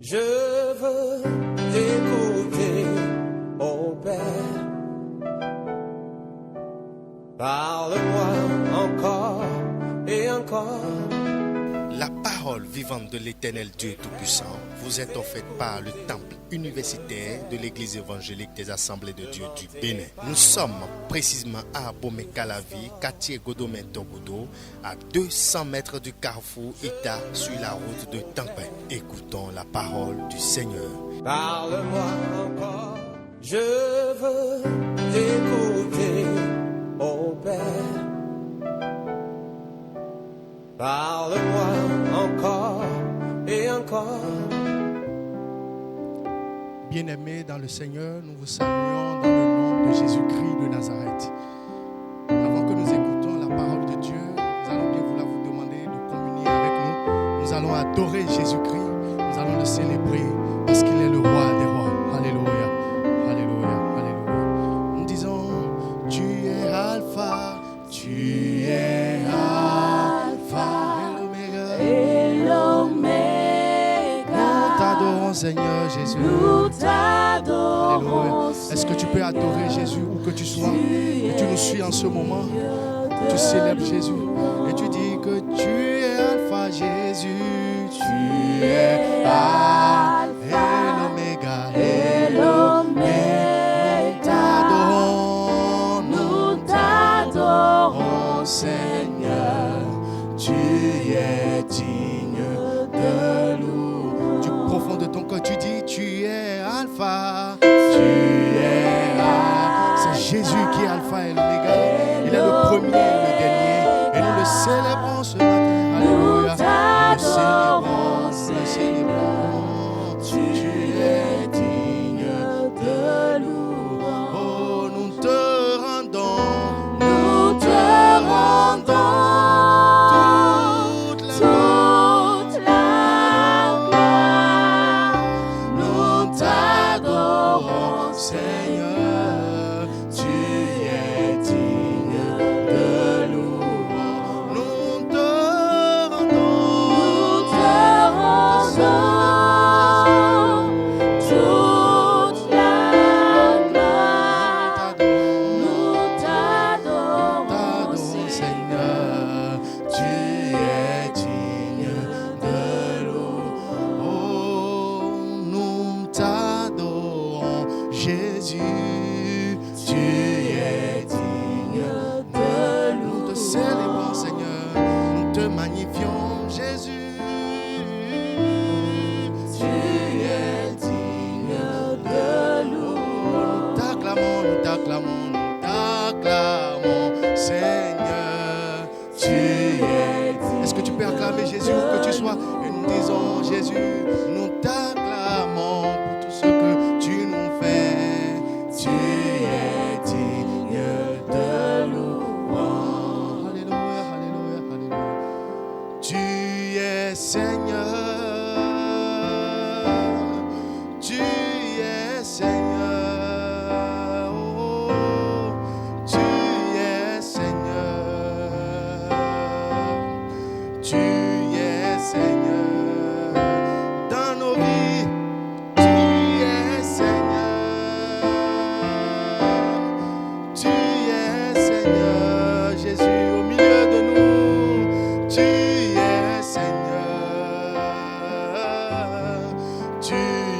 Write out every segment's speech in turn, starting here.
Je veux t'écouter, ô Père. Parle-moi encore et encore. La parole vivante de l'Éternel Dieu Tout-Puissant vous est offerte par le temple universitaire de l'Église évangélique des Assemblées de Dieu du Bénin. Nous sommes précisément à Abomey-Calavi, quartier Godomé-Togodo, à 200 mètres du carrefour Ita sur la route de Tampin. Écoutons la parole du Seigneur. Parle-moi encore, je veux t'écouter, ô Père. Parle-moi encore et encore. Bien-aimés dans le Seigneur, nous vous saluons dans le nom de Jésus-Christ de Nazareth. Avant que nous écoutons la parole de Dieu, nous allons bien vouloir vous demander de communier avec nous. Nous allons adorer Jésus-Christ, nous allons le célébrer parce qu'il est le roi des rois. Alléluia, alléluia, alléluia. Nous disons, tu es Alpha, tu es Alpha et l'Oméga. Nous t'adorons Seigneur Jésus. Nous t'adorons. Alléluia. Est-ce que tu peux adorer Jésus où que tu sois et tu nous suis en ce moment? Tu célèbres Jésus et tu dis que tu es Alpha Jésus. Tu es Alpha et l'Oméga. Nous t'adorons Seigneur. Tu es digne de louange. Du profond de ton cœur, tu dis tu es Alpha. Tu es Alpha. C'est Jésus qui est Alpha et l'Oméga. Il est le premier et le dernier. Et nous le célébrons ce matin. Alléluia. Nous le célébrons. Tu es digne de louange. Oh, nous te rendons. Nous te rendons. Seigneur, tu es digne de louange. Nous te rendons toute la gloire. Nous t'adorons, Seigneur, tu es digne de louange. Oh, nous t'adorons, Jésus, tu es digne de louange. Nous te célébrons, Seigneur, nous te magnifions, Jésus. Tu es digne de louange. Nous t'acclamons, nous t'acclamons, nous t'acclamons, Seigneur, tu es digne. Est-ce que tu peux acclamer Jésus où que tu sois? Et nous disons, Jésus, nous t'acclamons pour tout ce que tu nous fais. Tu es digne de louange. Alléluia, alléluia, alléluia. Tu es Seigneur. Tu es Seigneur. Oh, tu es Seigneur. Tu es Seigneur dans nos vies. Tu es Seigneur. Tu es Seigneur, Jésus au milieu de nous. Tu es Seigneur. Tu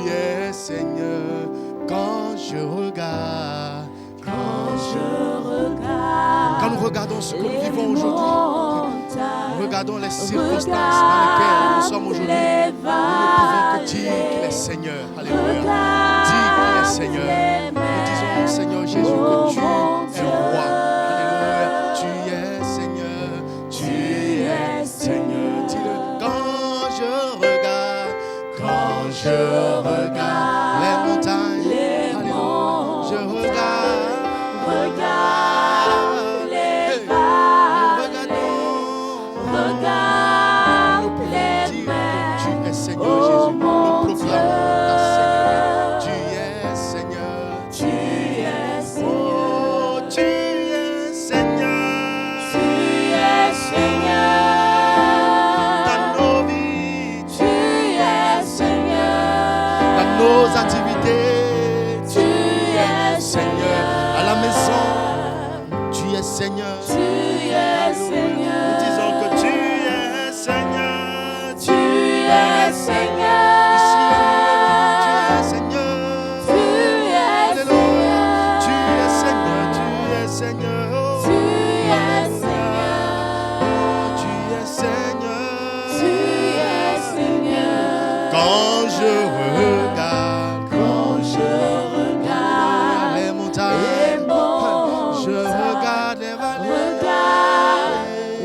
es Seigneur. Quand je regarde, quand nous regardons ce que nous vivons aujourd'hui, nous regardons les circonstances dans lesquelles nous sommes aujourd'hui, nous ne pouvons que dire qu'il est Seigneur. Alléluia. Dire qu'il est Seigneur. Nous disons, Seigneur Jésus, que tu es roi. Alléluia. Tu es Seigneur. Tu es Seigneur. Dis-le. Quand je regarde les montagnes, alléluia. Je regarde les vallées. Regarde les mers. Tu es Seigneur Jésus. Nous proclamons ta Seigneur. Tu es Seigneur. Tu es Seigneur. Oh, tu es Seigneur. Tu es Seigneur. Dans nos vies. Tu es Seigneur. nos activités. Tu es Seigneur. À la maison, tu es Seigneur. Tu es Nous Seigneur. disons que tu es Seigneur. Tu es Seigneur. Tu es Seigneur. Tu es Alléluia. Tu es Seigneur. Seigneur. Tu es Seigneur. Oh, Tu es Seigneur. tu es Seigneur. Tu es Seigneur. Quand je regarde, Quand je regarde les les montagnes, montagnes, je regarde les vallées. regarde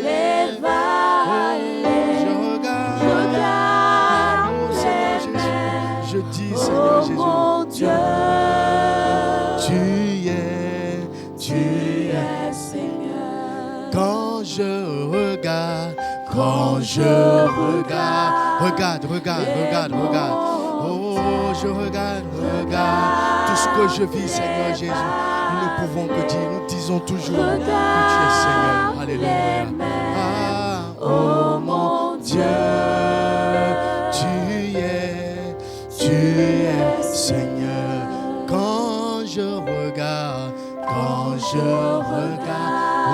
les vallées, Je regarde. regarde Oh, les Seigneur Jésus. mers. Je dis, Seigneur Oh Jésus, mon Dieu, tu tu es. es Seigneur. Quand je regarde, regarde. Oh, je regarde. Tout ce que je vis, Seigneur Jésus, nous ne pouvons que dire, nous disons toujours que tu es Seigneur. Alléluia. Ah, oh mon Dieu, tu es Seigneur. Quand je regarde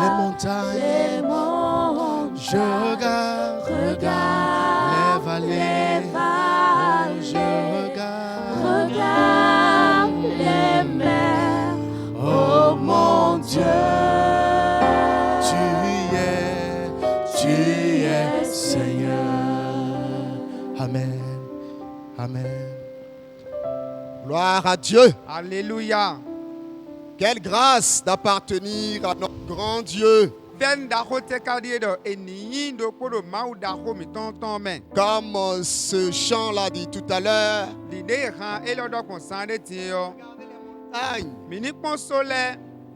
les montagnes, Les montagnes, je regarde regarde les vallées. les Oh, je vallées, regarde. regarde les mers. Oh mon Dieu, Tu es Seigneur. Amen. Amen. Gloire à Dieu. Alléluia. Quelle grâce d'appartenir à notre grand Dieu. Ven daho te kadie do eniyin do podo mau daho mi tonton men. Comme ce chant l'a dit tout à l'heure, Lide ran elodo kon sande tiyo. Aïe. Mini pon sole,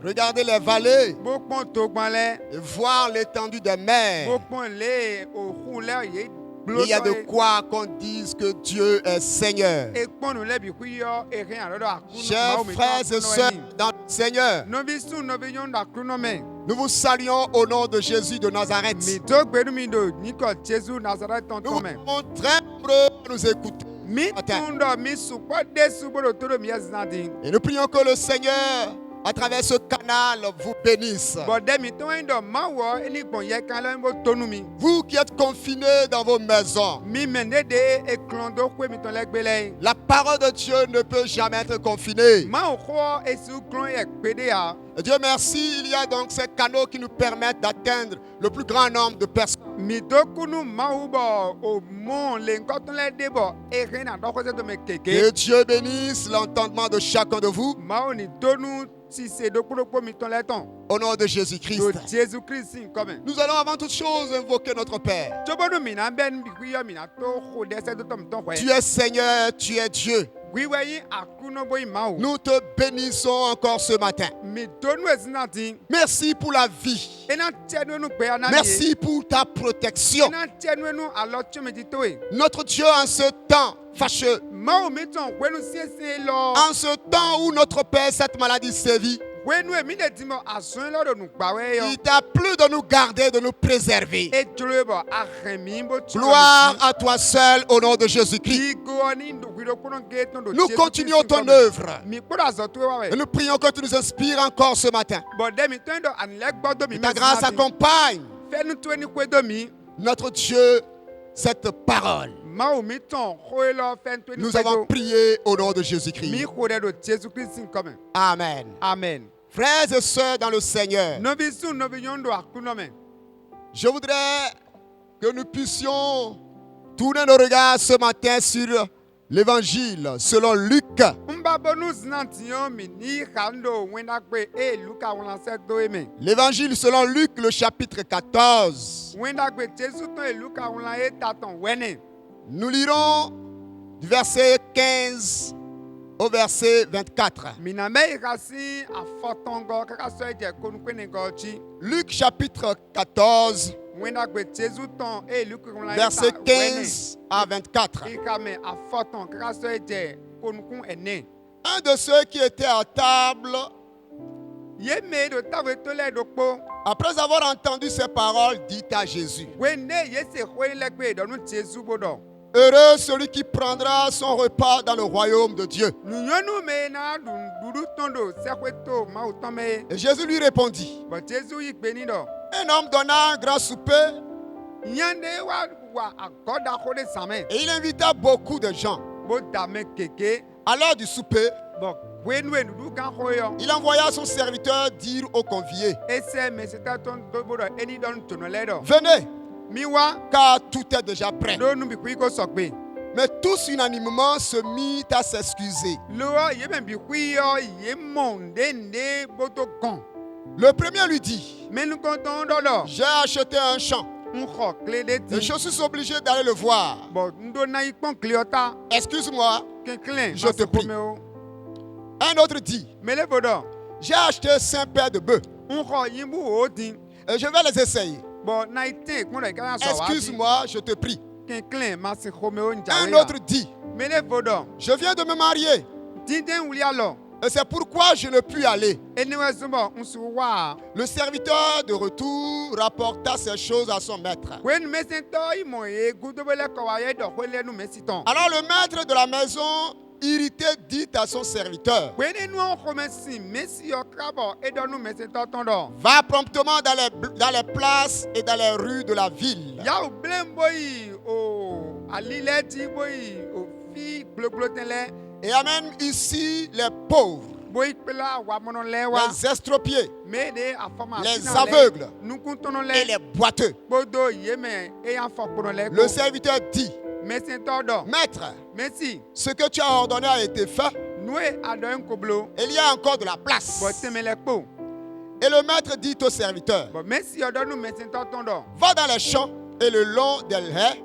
Regardez les vallées bo pon togban le, et voir l'étendue des mers. bo pon le o hu le ye Il y a de quoi qu'on dise que Dieu est Seigneur. e pon no le bi ku yo e ren alodo akunu. Chers frères et sœurs dans le Seigneur, No bi sun no bi yon da kruno men. nous vous saluons au nom de Jésus de Nazareth. Mi to gbedu mi do niko Jesu Nazareth Nous tonton vous men. sommes très nombreux à nous écouter. Mi Matin. tundo mi supo desu bodo todo mi yazinadi. Et nous prions que le Seigneur, à travers ce canal, vous bénisse. Bode mi to ndo mawo eni gbon ye kan lo mo tonu mi. Vous qui êtes confinés dans vos maisons, Mi mende de e klondo kwe mi ton legbele. la parole de Dieu ne peut jamais être confinée. Ma o kho esu klon ye gbede ya. Et Dieu merci, il y a donc ces canaux qui nous permettent d'atteindre le plus grand nombre de personnes. Mi dokunu ma u bo o mon le nkoton le de bo e ren adoko se to me Que keke. Dieu bénisse l'entendement de chacun de vous Ma o ni donu si se dokunu mi ton le ton. au nom de Do Jésus-Christ. Jésus Christ sin comme. Nous allons avant toute chose invoquer notre Père. Tobodu mi na ben bi kuyo mi na to kho de se to tom ton kwe. Tu es Seigneur, tu es Dieu. Wiwe yi akuno boy ma o. Nous te bénissons encore ce matin. Mi donu ezinati. Merci pour la vie. Ena tienu nu pe ana. Merci pour ta protection. Ena tienu nu alo chome di towe. Notre Dieu, en ce temps fâcheux, Ma o mi ton wenu siese lo. en ce temps où notre Père, cette maladie sévit, Wenu e mi de dimo asun lo do nu gbawe yo. il t'a plu de nous garder, de nous préserver. E jolo bo aremi bo tsi. Gloire à toi seul au nom de Jésus-Christ. Nous continuons ton œuvre. Mi kpora zo to wa Et we. nous prions que tu nous inspires encore ce matin. Bo de mi ton do anle gbodo mi. Que ta grâce accompagne Fe nu to ni kwedo mi. notre Dieu, cette parole. Ma o mi ton kho lo fe tu ni Nous avons kwedo. prié au nom de Mi Jésus-Christ. kho de do Jésus Christ sin come. Amen. Amen. Frères et sœurs dans le Seigneur, No bi sun no bi yondo akuno me. je voudrais que nous puissions tourner nos regards ce matin sur l'évangile selon Luc. Mba bonu znantiyon mi ni khando wena pe e Luka wona se do e me. L'évangile selon Luc, le chapitre 14. Wena pe Jésus ton e Luka wona e taton wene. Nous lirons du verset 15 au verset 24. Mina me ikasi afotongo kaka so je konu kwene gochi. Luc chapitre 14, Wena pe Jésus ton e Luka wona e verset ta 15 à 24. Ikame afoton kaka so je konu kun ene. Un de ceux qui étaient à table, Ye me do tawe to le do po. après avoir entendu ces paroles, dit à Jésus, Wene ye se khwe le pe do nu Jésus bodo. Heureux celui qui prendra son repas dans le royaume de Dieu. nunyɔnu me na ɖuɖu tɔn ɖo sɛkoeto mawu tɔn me. Et Jésus lui répondit, bɔn jesu yi gbe ni dɔ. un homme donna un grand souper Nyande wa agɔdaxo ɖe zame. et il invita beaucoup de gens. bo dame keke. À l'heure du souper, bɔn wenu nuɖu gã xɔ yɔ. il envoya son serviteur dire aux conviés, ese mesita tɔn do bo dɔ eni dɔn tonɔ lɛ dɔ. venez, mi wa car tout est déjà prêt. ɖo nubikui ko sɔgbe. Mais tous unanimement se mirent à s'excuser. lowɔ yeme bikui yɔ ye mɔ nde boto gɔn. Le premier lui dit, menukɔtɔn dɔ dɔ. j'ai acheté un champ n xɔ kle ɖe et ti. je suis obligé d'aller le voir. bɔn n do na yi kpɔn kle yɔ ta. Excuse-moi. keklẽ Je te prie. Un autre dit, mele bo dɔ. j'ai acheté 5 paires de bœufs n xɔ yimbu o ti. et je vais les essayer. bɔn na yi tɛ kpɔn dɔ yi ka na sɔ wa ti. Excuse-moi, je te prie. keklẽ ma se xomewo n Un dzawe autre ya. dit, mele bo dɔ. je viens de me marier diden wuli alɔ. et c'est pourquoi je ne puis aller. eniwɛ zɔnbɔ n su wa. Le serviteur de retour rapporta ces choses à son maître. wenu mesẽtɔ yi mɔ ye gudobele kɔ wa ye dɔ xɔlɛ nu mesitɔn. Alors le maître de la maison, irrité, dit à son serviteur, wenu nuwo xɔme si mesi yɔ krabɔ edɔ nu mesẽtɔ tɔn dɔ. va promptement dans les places et dans les rues de la ville. yawu blen boyi o alilɛ ti boyi o fi gbloglo tɛ lɛ. Et amène ici les pauvres, boyi kpela wamɔnɔ lɛ wa. les estropiés me de afɔma. Les aveugles nukuntɔnɔ et lɛ. les boiteux. kpodo yeme eya fɔ kpɔnɔ lɛ Le ko. serviteur dit, mesẽtɔ dɔ. maître, mesi ce que tu as ordonné a été fait. nue adɔ nkoblo. Il y a encore de la place. bɔn tɛmɛ lɛ kpo. Et le maître dit au serviteur, bɔn mesi yɔ dɔ nu mesẽtɔ tɔn dɔ. va dans les champs et le long des haies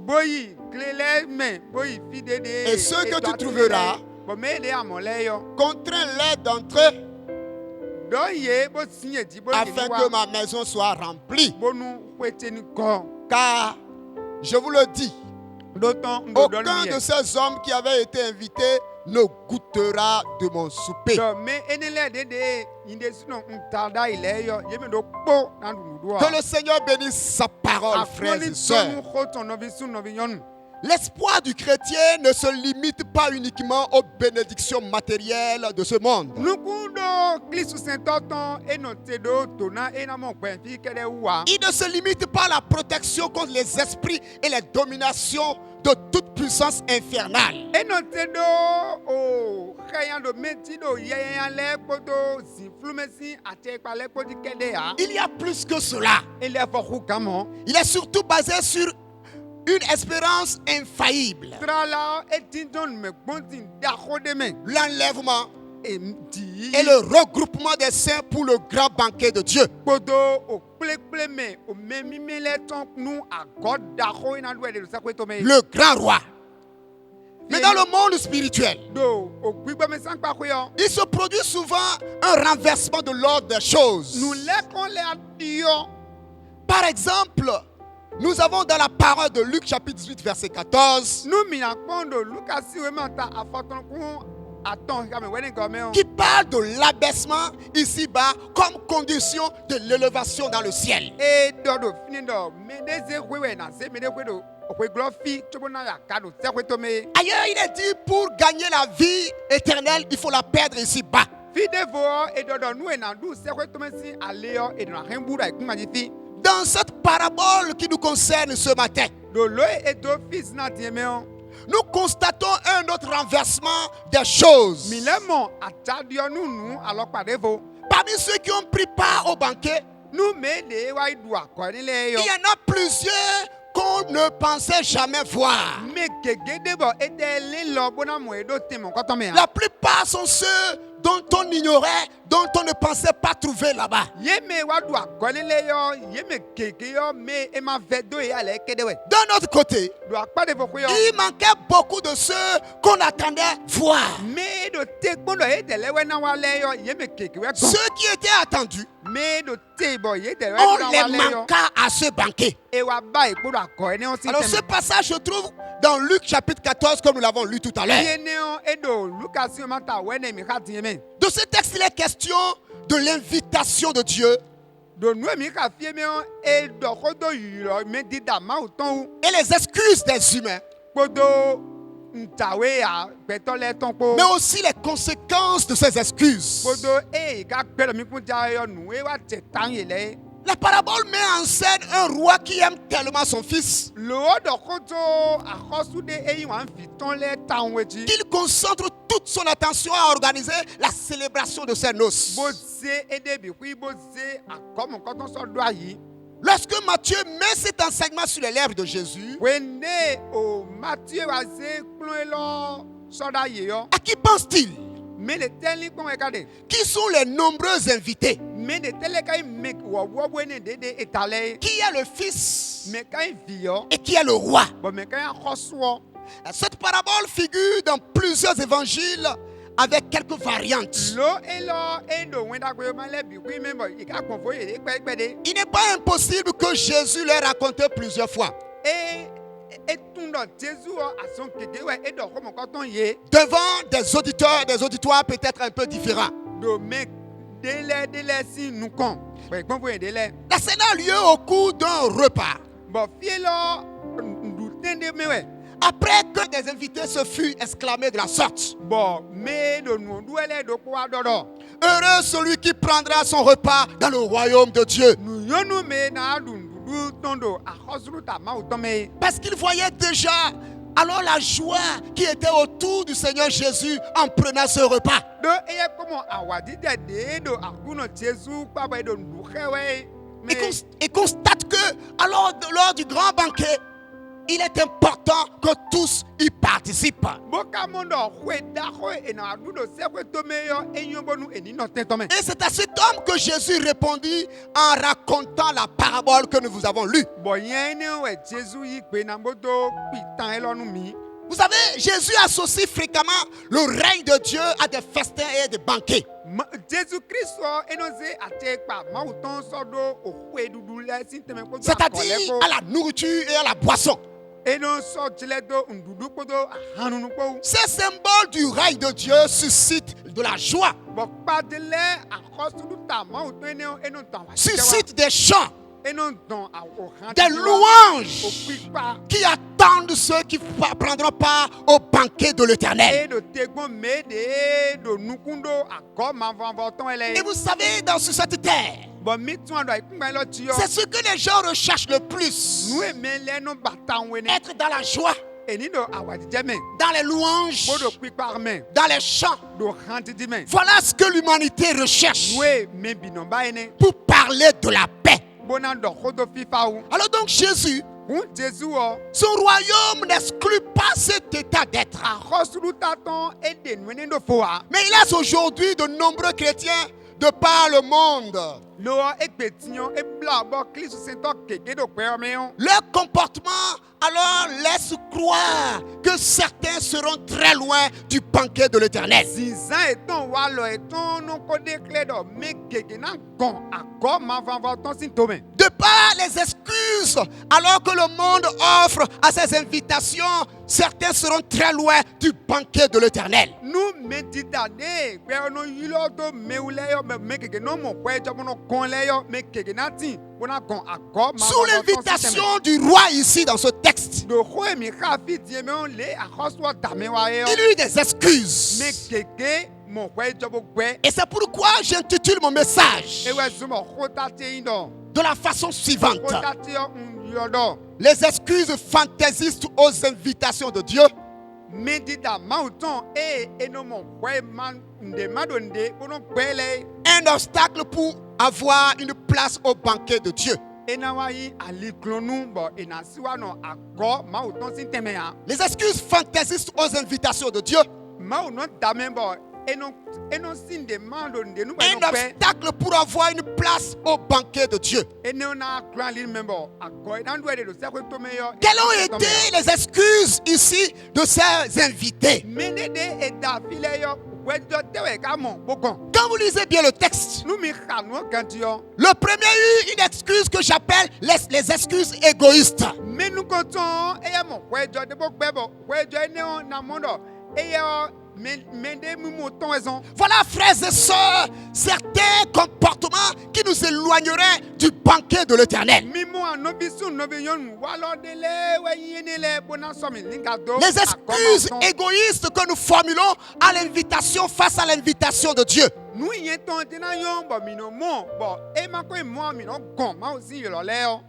boyi kilelɛ mɛ boyi fi de de. Et ceux que tu trouveras, bɔn me de amɔlɛ yɔ. contrains-les d'entrer dɔ ye bo siɲɛ di bo afin yeli que wa. ma maison soit remplie. bonu weteni kɔ. Car, je vous le dis, dotɔn ndo dɔ aucun nu de yɛ. ces hommes qui avaient été invités ne goûtera de mon souper. dɔ me enilɛ de de yinde sinɔ ntada yi lɛ yɔ yemi do kpo na dunudu wa. Que le Seigneur bénisse sa parole, frères afɔni et sœurs. tɔnu xɔtɔn nɔvi sun nɔvi nyɔnu. L'espoir du chrétien ne se limite pas uniquement aux bénédictions matérielles de ce monde. nukun do kristu sɛntɔ tɔn enɔ te do tona enamɔ gbɛnfi kɛlɛ wa. Il ne se limite pas à la protection contre les esprits et les dominations de toute puissance infernale. enɔ te do o xɛyan do meti do yɛyɛyan lɛ kpoto zinflumɛsi ati ekpalɛ kpoti kɛlɛ ya. Il y a plus que cela. ele fɔ ku kamɔ. Il est surtout basé sur une espérance infaillible. trala etintɔn nume gbɔnti daxɔ de mɛ. L'enlèvement edi. et le regroupement des saints pour le grand banquet de Dieu. kpoto o kplekple mɛ o mɛ mimi lɛ tɔn nu agɔ daxɔ yina do ɛdi do sakoe to mɛ. Le grand roi. Mais dans le monde spirituel, do o gbigbɔmɛ sankpako yɔ. il se produit souvent un renversement de l'ordre des choses. nulɛkɔn lɛ adiyɔ. Par exemple, nous avons dans la parole de Luc chapitre 18 verset 14 nu mina kpɔn do lukasi wo ma ta afɔtɔnkun atɔn kame wɛni gɔmɛ o. qui parle de l'abaissement ici-bas comme condition de l'élévation dans le ciel. e dɔ do fini dɔ medeze wewɛ na se mede we do okwe glɔ fi tsobo na yaka do sɛkoe to me. Ailleurs, il est dit pour gagner la vie éternelle, il faut la perdre ici-bas. fi de vo edɔdɔ nu ena du sɛkoe to me si ale yɔ edɔna hɛn bu da ekuma dzi fi. Dans cette parabole qui nous concerne ce matin, do lo edo fi sina tiɲɛ mɛ o. nous constatons un autre renversement des choses. mi lɛ mɔ atadiɔ nunu alɔ kpade vo. Parmi ceux qui ont pris part au banquet, nu me de wa du akɔni lɛ il y yɔ. en a plusieurs qu'on ne pensait jamais voir. me gege de bɔ ete le lɔ bona mɔ edo tɛmɛ kɔtɔ mɛ La ha. plupart sont ceux dont on ignorait, dont on ne pensait pas trouver là-bas. ye me wa du akɔni lɛ yɔ ye me gege yɔ me ema vɛ do ye alɛ kede wɛ. D'un autre côté, do akpade vo ko yɔ. il manquait beaucoup de ceux qu'on attendait voir. me do te kpɔn dɔ ye tɛlɛ wɛ na wa lɛ yɔ ye me gege wɛ gbɔn. Ceux qui étaient attendus, me do te bɔ ye tɛlɛ on wɛ na les wa lɛ yɔ. manqua à ce banquet. e wa ba ekpo do akɔ ne o si Alors ce tɛmɛ. passage se trouve dans Luc chapitre 14 comme nous l'avons lu tout à l'heure. ye ne o edo lukasi o ma ta wɛ ne mi ka tiɲɛ mɛ. De ce texte, il est question de l'invitation de Dieu do nu mi ka fie mɛ o edɔ ko do yiyɔ me dida ma o tɔn o. et les excuses des humains kpodo ntawe ya gbɛtɔ lɛ tɔn kpo. mais aussi les conséquences de ces excuses. kpodo ka gbɛdɔ mi kun ja yɔ nu wa tɛ tan yɛ lɛ. La parabole met en scène un roi qui aime tellement son fils lòó dɔ koto akɔsude eyi wa fi tɔn lɛ tan wɛti. qu'il concentre toute son attention à organiser la célébration de ses noces. bó se ede bi kui bó se akɔmɔ kɔtɔn sɔ do ayi. Lorsque Matthieu met cet enseignement sur les lèvres de Jésus, wende o Matthieu wa se kplɔe lɔ sɔda yi yɔ. à qui pense-t-il? mais de tɛli kpɔn ɛka de. Qui sont les nombreux invités? mais de tɛlɛ ka yi mɛ wɔwɔ bɔ ne de eta lɛ. Qui est le fils mɛ ka yi vi yɔ. et qui est le roi? bɔn mɛ ka yi akɔsɔ. Cette parabole figure dans plusieurs évangiles avec quelques variantes. lo elɔ edo wɛndagbe ma lɛ bi kui mɛ bɔ ika kpɔn fo yɛ ekpɛkpɛ de. Il n'est pas impossible que Jésus l'ait raconté plusieurs fois etun dɔ Jésus wɔ asɔn keke wɛ edɔ kɔmɔ kɔtɔn ye. devant des auditeurs, des auditoires peut-être un peu différents. do mɛ delɛ si nukɔn bɔn ekpɔn fo yɛ delɛ. La scène a lieu au cours d'un repas. bɔn fie lɔ ndutɛnde mɛ wɛ. Après que des invités se furent exclamés de la sorte. bɔn mɛ do nuduɛlɛ do kó wa dɔdɔ. Heureux celui qui prendra son repas dans le royaume de Dieu. nuyɔnu mɛ na dundudu tɔn do akɔsuru ta ma o tɔn mɛ. Parce qu'il voyait déjà alors la joie qui était autour du Seigneur Jésus en prenant ce repas. do eye kɔmɔ awadidɛ de do akunɔ Jésus kpabɔ edo nuduxɛwɛ. Et constate que alors lors du grand banquet, il est important que tous y participent. Et c'est à cet homme que Jésus répondit en racontant la parabole que nous vous avons lue. Vous savez, Jésus associe fréquemment le règne de Dieu à des festins et des banquets. C'est-à-dire à la nourriture et à la boisson. Ces symboles du règne de Dieu suscitent de la joie, suscitent des chants, des louanges qui attendent ceux qui prendront part au banquet de l'Éternel. Et vous savez, dans cette terre, c'est ce que les gens recherchent le plus. Être dans la joie, dans les louanges, dans les chants. Voilà ce que l'humanité recherche pour parler de la paix. Alors donc Jésus, son royaume n'exclut pas cet état d'être. Mais il laisse aujourd'hui de nombreux chrétiens de par le monde. Leur comportement alors laisse croire que certains seront très loin du banquet de l'Éternel. De par les excuses alors que le monde offre à ses invitations, certains seront très loin du banquet de l'Éternel. Sous l'invitation du roi ici dans ce texte, il eut des excuses. Et c'est pourquoi j'intitule mon message de la façon suivante: les excuses fantaisistes aux invitations de Dieu. Un obstacle pour avoir une place au banquet de Dieu. Les excuses fantaisistes aux invitations de Dieu. Un obstacle pour avoir une place au banquet de Dieu. Quelles ont été les excuses ici de ces invités? Quand vous lisez bien le texte, le premier eut une excuse que j'appelle les excuses égoïstes. Voilà, frères et sœurs, certains comportements qui nous éloigneraient du banquet de l'Éternel. Les excuses égoïstes que nous formulons à l'invitation face à l'invitation de Dieu.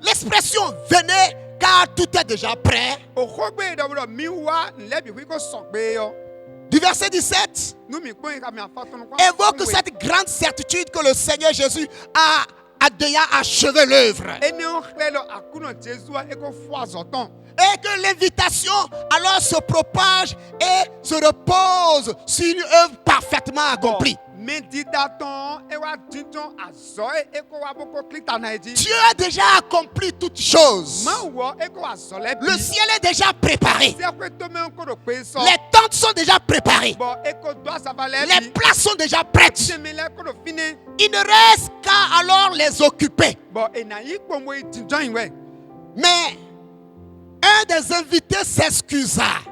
L'expression venez car tout est déjà prêt. Du verset 17 évoque cette grande certitude que le Seigneur Jésus a déjà achevé l'œuvre. Et que l'invitation alors se propage et se repose sur une œuvre parfaitement accomplie. Dieu a déjà accompli toutes choses. Le ciel est déjà préparé. Les tentes sont déjà préparées. Les places sont déjà prêtes. Il ne reste qu'à alors les occuper. Mais un des invités s'excusa.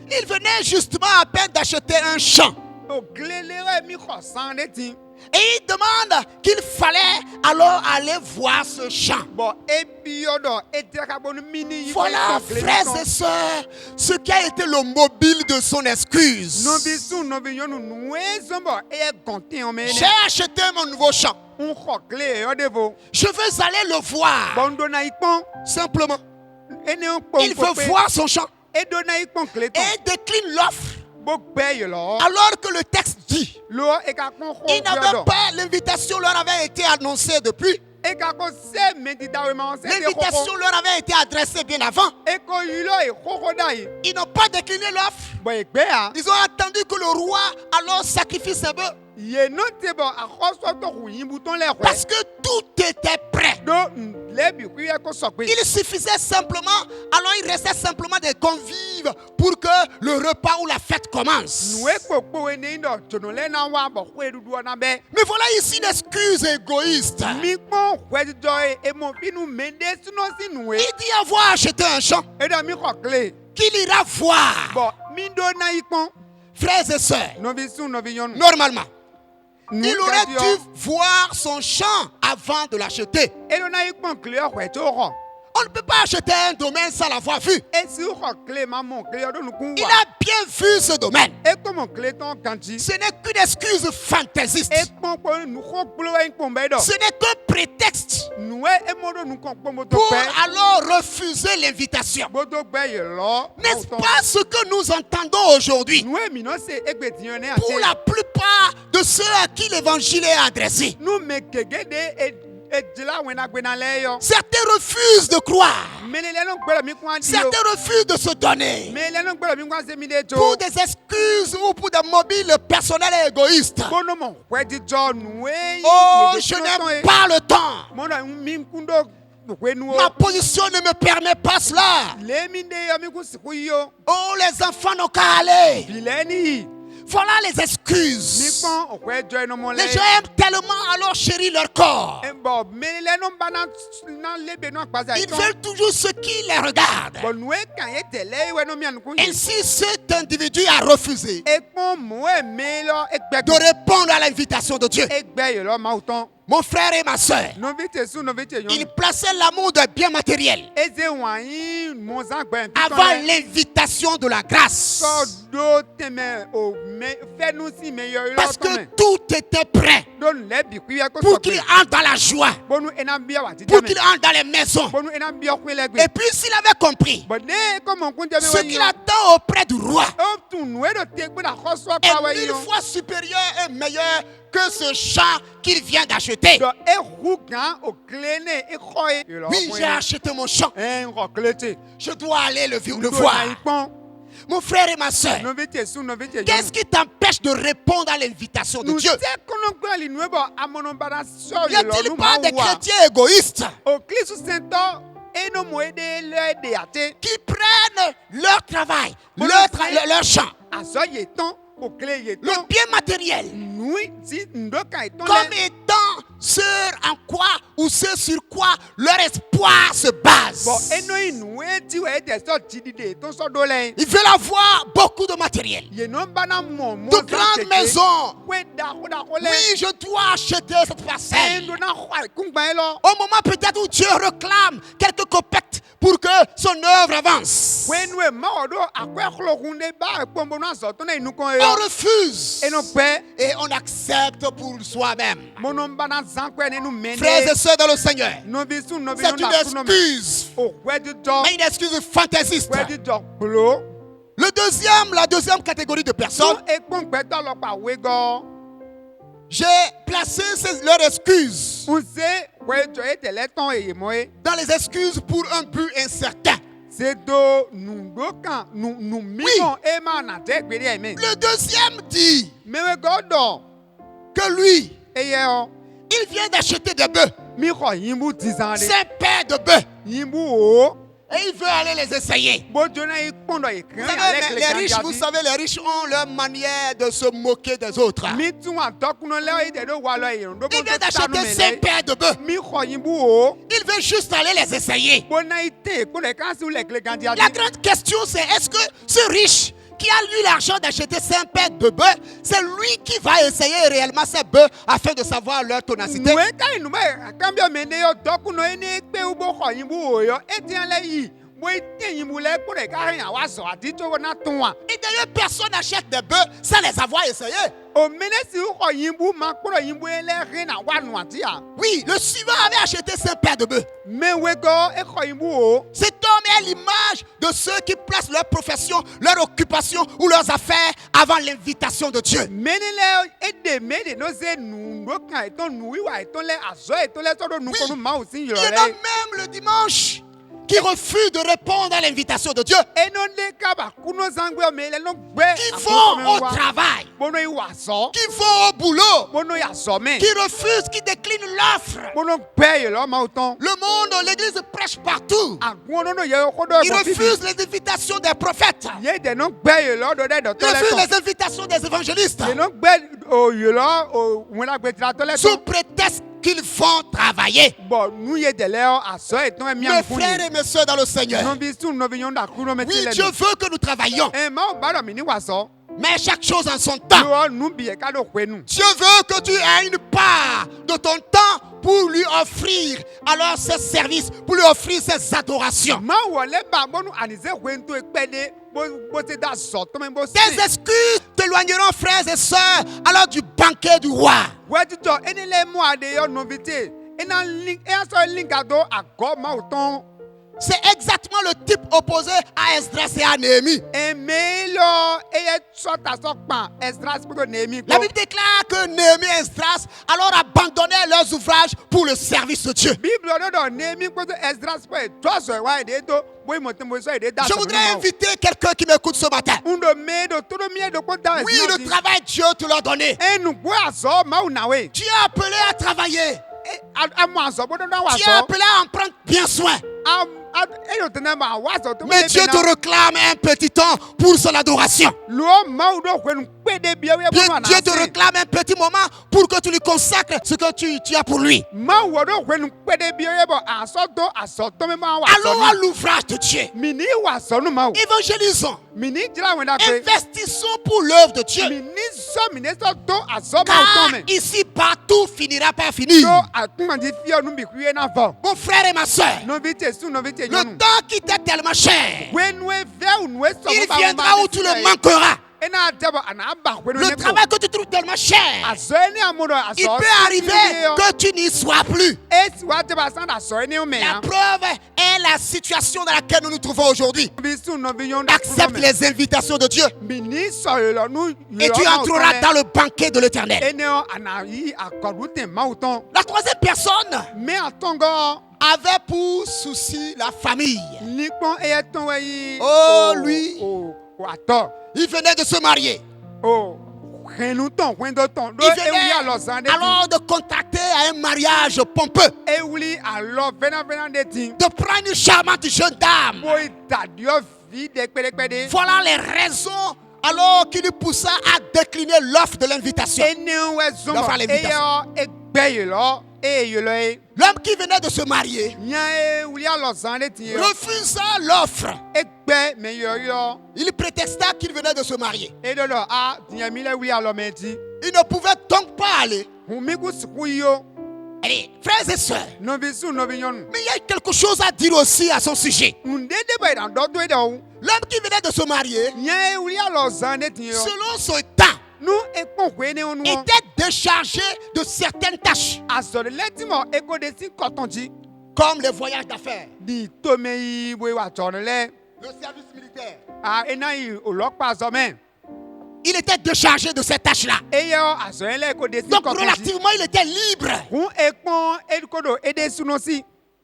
Il venait justement à peine d'acheter un champ. Et il demande qu'il fallait alors aller voir ce champ. Voilà, frères et sœurs, ce qui a été le mobile de son excuse. J'ai acheté mon nouveau champ. Je veux aller le voir. Simplement. Il veut voir son champ. Et décline l'offre. Alors que le texte dit, il n'avait pas, l'invitation leur avait été annoncée depuis. L'invitation leur avait été adressée bien avant. Ils n'ont pas décliné l'offre. Ils ont attendu que le roi alors sacrifie ses bœufs. Parce que tout était prêt. Il suffisait simplement, alors il restait simplement des convives pour que le repas ou la fête commence. Mais voilà ici une excuse égoïste. Il dit avoir acheté un champ qu'il ira voir. Frères et sœurs, normalement, il aurait dû voir son champ avant de l'acheter. On ne peut pas acheter un domaine sans l'avoir vu. Il a bien vu ce domaine. Ce n'est qu'une excuse fantaisiste. Ce n'est qu'un prétexte pour alors refuser l'invitation. N'est-ce pas ce que nous entendons aujourd'hui pour la plupart de ceux à qui l'évangile est adressé? Certains refusent de croire. Certains refusent de se donner pour des excuses ou pour des mobiles personnels et égoïstes. Oh, je n'ai pas le temps. Ma position ne me permet pas cela. Oh, les enfants n'ont qu'à aller. Voilà les excuses. Les gens aiment tellement alors chérir leur corps. Ils veulent toujours ce qui les regarde. Ainsi, cet individu a refusé de répondre à l'invitation de Dieu. Mon frère et ma soeur, il plaçait l'amour des biens matériels avant l'invitation de la grâce. Parce que tout était prêt pour qu'il entre dans la joie, pour qu'il entre dans les maisons. Et puis s'il avait compris ce qu'il attend auprès du roi est 1000 fois supérieur et meilleur que ce champ qu'il vient d'acheter. Oui, j'ai acheté mon champ. Je dois aller le voir. Mon frère et ma soeur, qu'est-ce qui t'empêche de répondre à l'invitation de Dieu? Y a-t-il pas des chrétiens égoïstes qui prennent leur travail, leur champ, le bien matériel, comme étant ce en quoi ou ce sur quoi leur espoir se base. Ils veulent avoir beaucoup de matériel. De grandes maisons. Oui, je dois acheter cette parcelle. Au moment peut-être où Dieu réclame quelques copettes pour que son œuvre avance. On refuse et on accepte pour soi-même. Frères et sœurs dans le Seigneur, c'est une excuse, mais une excuse fantaisiste. La deuxième catégorie de personnes, j'ai placé leurs excuses dans les excuses pour un but incertain. Le deuxième dit que lui, il vient d'acheter des bœufs. C'est un père de bœufs. Et il veut aller les essayer. Vous savez, les riches ont leur manière de se moquer des autres. Il vient d'acheter 5 paires de bœufs. Il veut juste aller les essayer. La grande question c'est, est-ce que ce riche qui a eu l'argent d'acheter 5 paires de bœufs, c'est lui qui va essayer réellement ces bœufs afin de savoir leur ténacité? Et d'ailleurs, personne n'achète des bœufs sans les avoir essayés. Oui, le suivant avait acheté 5 paires de bœufs. Cet homme est l'image de ceux qui placent leur profession, leur occupation ou leurs affaires avant l'invitation de Dieu. Il y en a même le dimanche qui refusent de répondre à l'invitation de Dieu, qui vont au travail, qui vont au boulot, qui refusent, qui déclinent l'offre. Le monde, l'église prêche partout. Ils refusent les invitations des prophètes. Ils refusent les invitations des évangélistes. Sous prétexte qu'ils vont travailler. Mes frères et mes soeurs dans le Seigneur, oui, Dieu veut que nous travaillions, mais chaque chose en son temps. Dieu veut que tu aies une part de ton temps pour lui offrir alors ses services, pour lui offrir ses adorations. Tes excuses t'éloigneront, frères et sœurs, alors du banquet du roi. C'est exactement le type opposé à Esdras et à Néhémie. La Bible déclare que Néhémie et Esdras alors abandonnaient leurs ouvrages pour le service de Dieu. Je voudrais inviter quelqu'un qui m'écoute ce matin. Oui, le travail, Dieu te l'a donné. Tu es appelé à travailler. Tu es appelé à en prendre bien soin. Mais Dieu te réclame un petit temps pour son adoration. Dieu te réclame un petit moment pour que tu lui consacres ce que tu as pour lui. Allons à l'ouvrage de Dieu. Évangélisons. Investissons pour l'œuvre de Dieu. Car ici, partout finira par finir. Mon frère et ma soeur, le temps qui t'est tellement cher, il viendra où tu le manqueras. Le travail que tu trouves tellement cher, il peut arriver que tu n'y sois plus. La preuve est la situation dans laquelle nous nous trouvons aujourd'hui. Accepte les invitations de Dieu et tu entreras dans le banquet de l'Éternel. La troisième personne avait pour souci la famille. Oh, lui, il venait de se marier. Il venait alors de contracter à un mariage pompeux, de prendre une charmante jeune dame. Voilà les raisons alors qui lui poussa à décliner l'offre de l'invitation. L'homme qui venait de se marier refusa l'offre. Il prétexta qu'il venait de se marier. Il ne pouvait donc pas aller. Allez, frères et sœurs, mais il y a quelque chose à dire aussi à son sujet. L'homme qui venait de se marier, selon son temps, était déchargé de certaines tâches, comme les voyages d'affaires, le service militaire. Il était déchargé de ces tâches-là. Donc relativement, il était libre.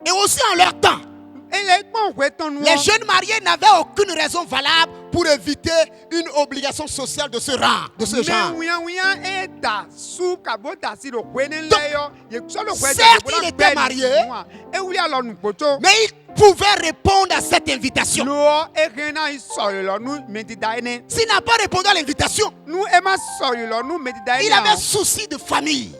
Et aussi en leur temps, les jeunes mariés n'avaient aucune raison valable pour éviter une obligation sociale de ce rang, de ce genre. Certes, il était marié, mais il pouvait répondre à cette invitation. S'il n'a pas répondu à l'invitation, il avait souci de famille.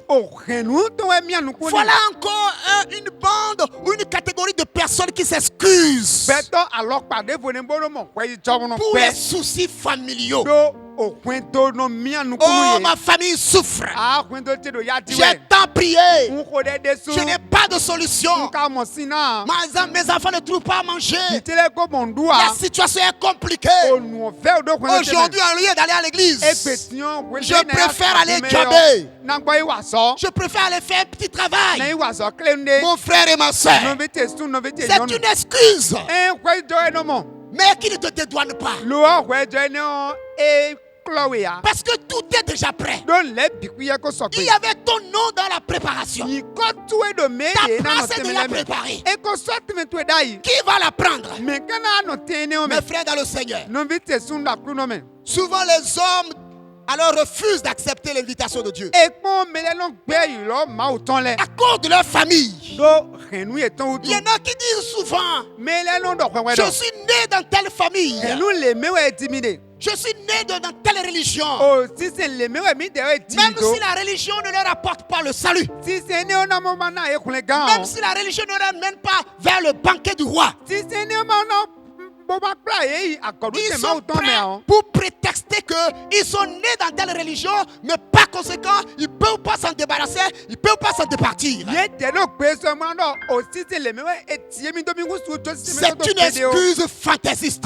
Voilà encore une bande ou une catégorie de personnes qui s'excusent pour les soucis familiaux. Oh, ma famille souffre. J'ai tant prié. Je n'ai pas de solution. Mes enfants ne trouvent pas à manger. La situation est compliquée. Aujourd'hui, au lieu d'aller à l'église, je préfère aller jobber. Je préfère aller faire un petit travail. Mon frère et ma soeur, c'est une excuse, mais qui ne te dédouane pas. Parce que tout est déjà prêt. Il y avait ton nom dans la préparation. Ta place est déjà préparée. Qui va la prendre? Mes frères dans le Seigneur. Souvent les hommes alors refusent d'accepter l'invitation de Dieu à cause de leur famille. Il y en a qui disent souvent: je suis né dans telle famille, je suis né dans telle religion. Même si la religion ne leur apporte pas le salut, même si la religion ne leur mène pas vers le banquet du roi, ils sont prêts pour prétexter qu'ils sont nés dans telle religion, mais par conséquent, ils ne peuvent pas s'en débarrasser, ils ne peuvent pas s'en départir. C'est une excuse fantaisiste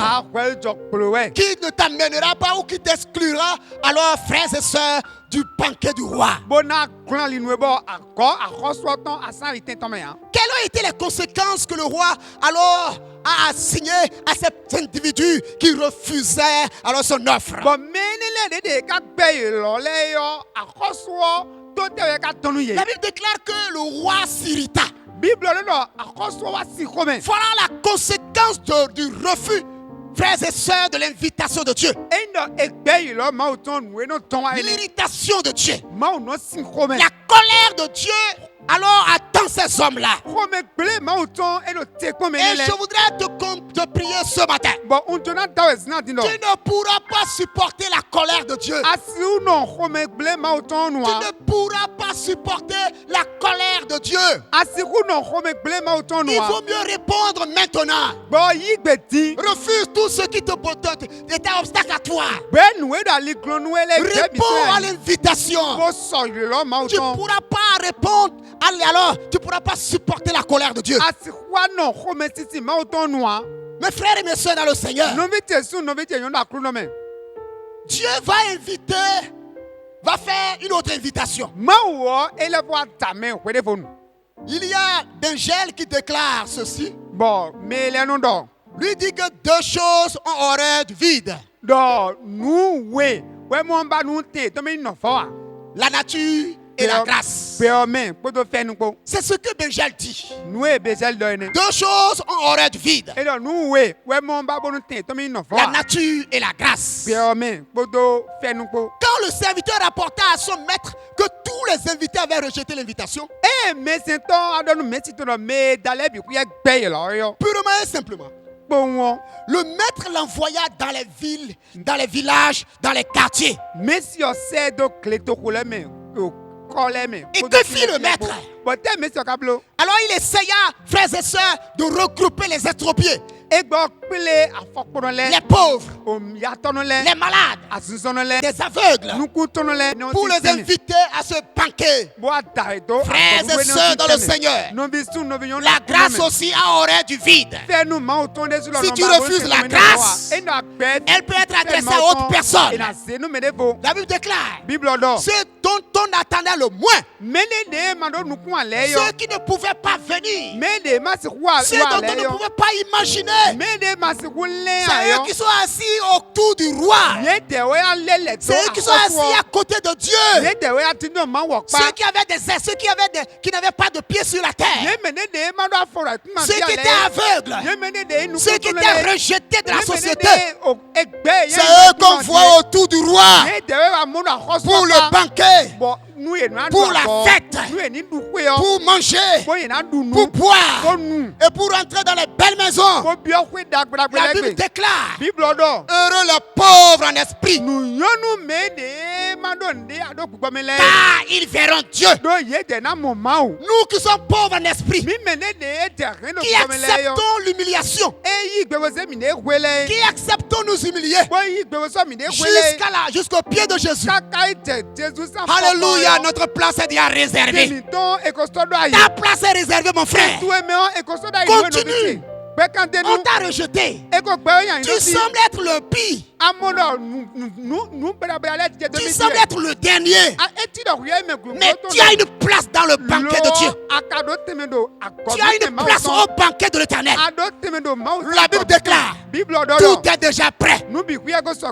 qui ne t'amènera pas ou qui t'exclura, alors, frères et sœurs, du banquet du roi. Quelles ont été les conséquences que le roi alors a assignées à cet individu qui refusait alors son offre? La Bible déclare que le roi s'irrita. Voilà la conséquence du refus, frères et sœurs, de l'invitation de Dieu. L'irritation de Dieu. La colère de Dieu alors attend ces hommes-là. Et je voudrais te prier ce matin. Tu ne pourras pas supporter la colère de Dieu. Tu ne pourras pas supporter la colère de Dieu. Il vaut mieux répondre maintenant. Refuse tout ce qui est un obstacle à toi. Réponds à l'invitation. Tu ne pourras pas répondre. Alors, tu ne pourras pas supporter la colère de Dieu. Mes frères et mes soeurs dans le Seigneur, Dieu va faire une autre invitation. Il y a d'Angèle qui déclare ceci. Lui dit que deux choses ont horreur du vide: la nature et la grâce. C'est ce que Bengel dit. Deux choses ont horreur du vide: la nature et la grâce. Quand le serviteur rapporta à son maître que tous les invités avaient rejeté l'invitation, purement et simplement, le maître l'envoya dans les villes, dans les villages, dans les quartiers. Et que fit le maître? Alors il essaya, frères et sœurs, de regrouper les estropiés, les pauvres, les malades, les aveugles, pour les inviter à ce banquet. Frères et sœurs dans le Seigneur, la grâce aussi a horreur du vide. Si tu refuses la grâce, elle peut être adressée à autre personne. La Bible déclare, ceux dont on attendait le moins, ceux qui ne pouvaient pas venir, ceux dont on ne pouvait pas imaginer, c'est eux qui sont assis autour du roi, c'est eux qui sont assis à côté de Dieu, ceux qui n'avaient pas de pieds sur la terre, ceux qui étaient aveugles, ceux qui étaient rejetés de la société. C'est eux qu'on voit autour du roi pour le banquet, pour la fête, pour manger, pour boire et pour entrer dans les belles maisons. La Bible déclare, heureux le pauvre en esprit, car ils verront Dieu. Nous qui sommes pauvres en esprit, qui acceptons l'humiliation, qui acceptons nous humilier jusqu'au pied de Jésus. Alléluia, notre place est déjà réservée. Ta place est réservée, mon frère. Continue. On t'a rejeté. Tu sembles être le pire. Tu sembles être le dernier. Mais tu as une place dans le banquet de Dieu. Tu as une place au banquet de l'Éternel. La Bible déclare, tout est déjà prêt.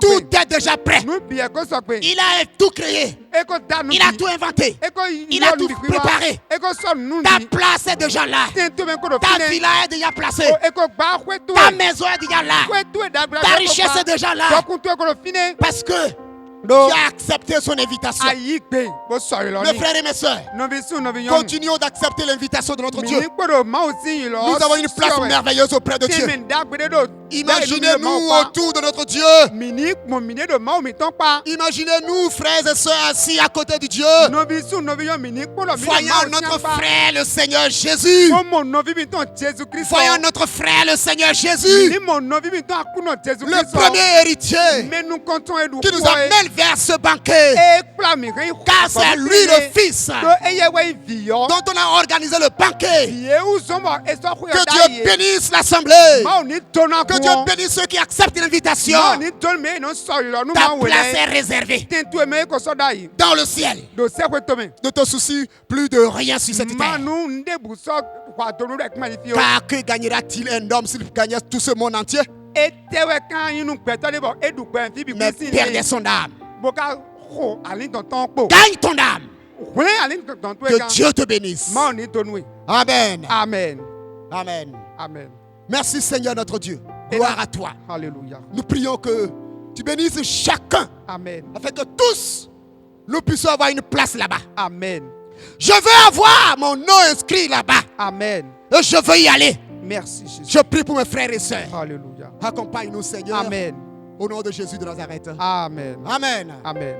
Tout est déjà prêt. Il a tout créé. Il a tout inventé. Il a tout préparé. Ta place est déjà là. Ta villa est déjà placée. Ta maison est déjà là. Ta richesse est déjà là. Parce que tu as accepté son invitation. Mes frères et mes sœurs, continuons d'accepter l'invitation de notre Dieu. Nous avons une place merveilleuse auprès de Dieu. Imaginez-nous autour de notre Dieu. Imaginez-nous, frères et sœurs, assis à côté de Dieu, voyant notre frère le Seigneur Jésus. Voyant notre frère le Seigneur Jésus, le premier héritier qui nous amène vers ce banquet, car c'est lui le Fils dont on a organisé le banquet. Que Dieu bénisse l'assemblée, que Dieu bénisse ceux qui acceptent l'invitation. Ta place est réservée dans le ciel. Ne te soucie plus de rien sur cette terre. Car que gagnera-t-il un homme s'il gagnait tout ce monde entier, mais perdait son âme? Gagne ton âme. Que Dieu te bénisse. Amen. Amen. Amen. Amen. Merci Seigneur notre Dieu. Gloire à toi. Alléluia. Nous prions que tu bénisses chacun. Amen. Afin que tous nous puissions avoir une place là-bas. Amen. Je veux avoir mon nom inscrit là-bas. Amen. Et je veux y aller. Merci Jésus. Je prie pour mes frères et sœurs. Alléluia. Accompagne-nous Seigneur. Amen. Au nom de Jésus de Nazareth. Amen. Amen. Amen.